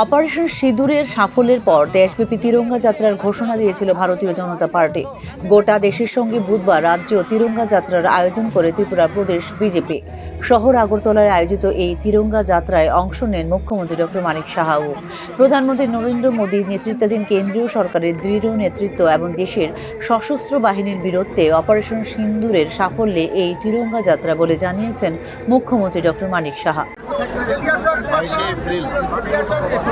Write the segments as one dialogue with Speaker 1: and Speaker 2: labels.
Speaker 1: Operation সিঁদুরের সাফল্যের পর দেশব্যাপী তিরঙ্গা যাত্রার ঘোষণা দিয়েছিল ভারতীয় জনতা পার্টি। গোটা দেশের সঙ্গে বুধবার রাজ্য তিরঙ্গা যাত্রার আয়োজন করে ত্রিপুরা প্রদেশ বিজেপি। শহর আগরতলায় আয়োজিত এই তিরঙ্গা যাত্রায় অংশ নেন মুখ্যমন্ত্রী ডক্টর মানিক সাহাও। প্রধানমন্ত্রী নরেন্দ্র মোদীর নেতৃত্বাধীন কেন্দ্রীয় সরকারের দৃঢ় নেতৃত্ব এবং দেশের সশস্ত্র বাহিনীর বীরত্বে অপারেশন সিঁদুরের সাফল্যে এই তিরঙ্গা যাত্রা বলে জানিয়েছেন মুখ্যমন্ত্রী ডক্টর মানিক সাহা।
Speaker 2: 22 এপ্রিল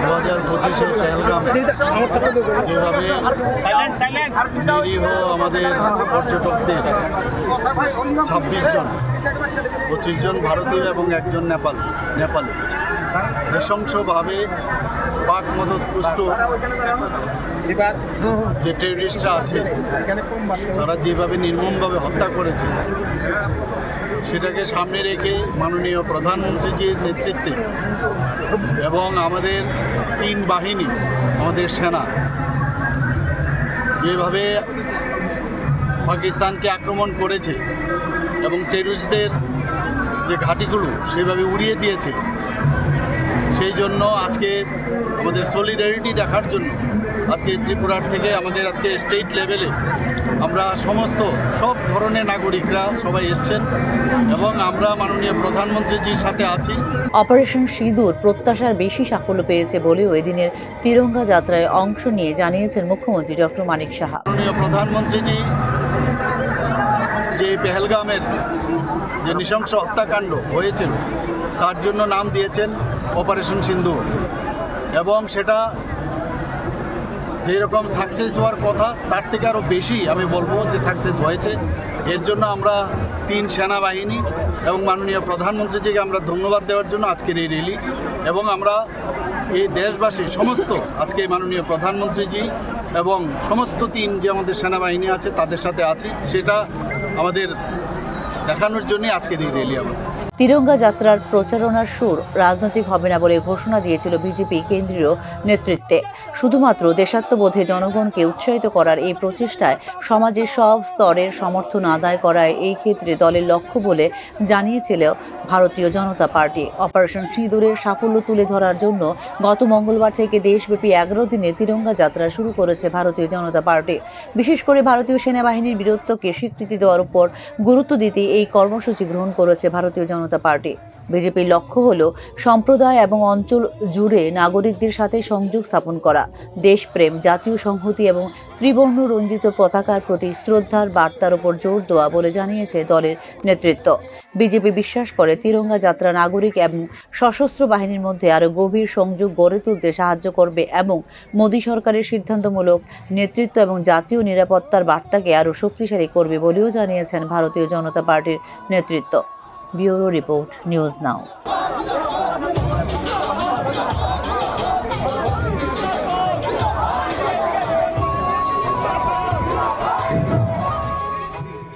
Speaker 2: 2025 পেহেলগামে যেভাবে নিরীহ আমাদের পর্যটকদের 26 জন 25 জন ভারতীয় এবং একজন নেপালি নৃশংসভাবে পাক মদতপুষ্ট যে টেররিস্টরা আছে তারা যেভাবে নির্মমভাবে হত্যা করেছে সেটাকে সামনে রেখে মাননীয় প্রধানমন্ত্রীজির নেতৃত্বে এবং আমাদের 3 বাহিনী, আমাদের সেনা যেভাবে পাকিস্তানকে আক্রমণ করেছে এবং টেররিস্টদের যে ঘাঁটিগুলো সেভাবে উড়িয়ে দিয়েছে, সেই জন্য আজকে আমাদের সলিডারিটি দেখার জন্য আজকে ত্রিপুরার থেকে আমাদের আজকে স্টেট লেভেলে আমরা সব ধরনের নাগরিকরা সবাই এসছেন এবং আমরা মাননীয় প্রধানমন্ত্রীজির সাথে আছি।
Speaker 1: অপারেশন সিঁদুর প্রত্যাশার বেশি সাফল্য পেয়েছে বলেও এদিনের তিরঙ্গা যাত্রায় অংশ নিয়ে জানিয়েছেন মুখ্যমন্ত্রী ডক্টর মানিক সাহা।
Speaker 2: মাননীয় প্রধানমন্ত্রীজি যে পেহেলগামের যে নৃশংস হত্যাকাণ্ড হয়েছিল তার জন্য নাম দিয়েছেন অপারেশন সিঁদুর এবং সেটা যেরকম সাকসেস হওয়ার কথা তার থেকে আরও বেশি আমি বলবো যে সাকসেস হয়েছে। এর জন্য আমরা 3 সেনাবাহিনী এবং মাননীয় প্রধানমন্ত্রীজিকে আমরা ধন্যবাদ দেওয়ার জন্য আজকের এই র্যালি এবং আমরা এই দেশবাসী সমস্ত আজকে মাননীয় প্রধানমন্ত্রীজি এবং সমস্ত 3 যে আমাদের সেনাবাহিনী আছে তাদের সাথে আছি, সেটা আমাদের দেখানোর জন্যই আজকের এই র্যালি। আমাদের
Speaker 1: তিরঙ্গা যাত্রার প্রচারণার সুর রাজনৈতিক হবে না বলে ঘোষণা দিয়েছিল বিজেপি কেন্দ্রীয় নেতৃত্বে। শুধুমাত্র দেশাত্মবোধে জনগণকে উৎসাহিত করার এই প্রচেষ্টায় সমাজের সব স্তরের সমর্থন আদায় করায় এই ক্ষেত্রে দলের লক্ষ্য বলে জানিয়েছিল ভারতীয় জনতা পার্টি। অপারেশন সিঁদুরের সাফল্য তুলে ধরার জন্য গত মঙ্গলবার থেকে দেশব্যাপী 11 দিনে তিরঙ্গা যাত্রা শুরু করেছে ভারতীয় জনতা পার্টি। বিশেষ করে ভারতীয় সেনাবাহিনীর বীরত্বকে স্বীকৃতি দেওয়ার উপর গুরুত্ব দিতে এই কর্মসূচি গ্রহণ করেছে ভারতীয় জনতা পার্টি। বিজেপির লক্ষ্য হল সম্প্রদায় এবং অঞ্চল জুড়ে নাগরিকদের সাথে সংযোগ স্থাপন করা, দেশপ্রেম, জাতীয় সংহতি এবং ত্রিবর্ণ রঞ্জিত পতাকার প্রতি শ্রদ্ধার বার্তার উপর জোর দেওয়া বলে জানিয়েছে দলের নেতৃত্ব। বিজেপি বিশ্বাস করে তিরঙ্গা যাত্রা নাগরিক এবং সশস্ত্র বাহিনীর মধ্যে আরও গভীর সংযোগ গড়ে তুলতে সাহায্য করবে এবং মোদী সরকারের সিদ্ধান্তমূলক নেতৃত্ব এবং জাতীয় নিরাপত্তার বার্তাকে আরও শক্তিশালী করবে বলেও জানিয়েছেন ভারতীয় জনতা পার্টির নেতৃত্ব। Bureau report, news now.